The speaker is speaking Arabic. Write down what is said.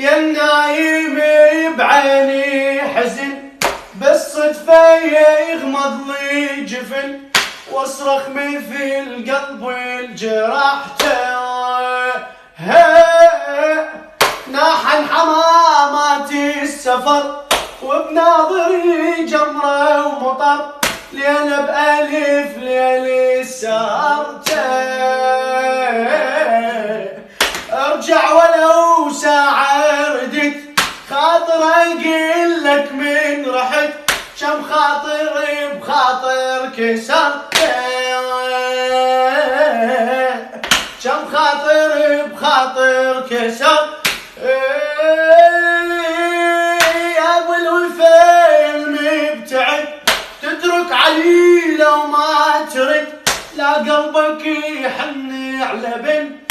يا النايم بعيني حزن بالصدفة يغمض لي جفن واصرخ مثل قلب الجرحته ناحن حمامات السفر وبناظري جمرة ومطر ليلة بألف ليلة سهرته ارجع ولو ساعة ردت خاطر اقول لك من رحت كم خاطر بخاطر كسرته كم خاطر بخاطر كسر يا ابو الوفا المبتعد تترك علي لو ما ترد لا قلبك يحن على بنت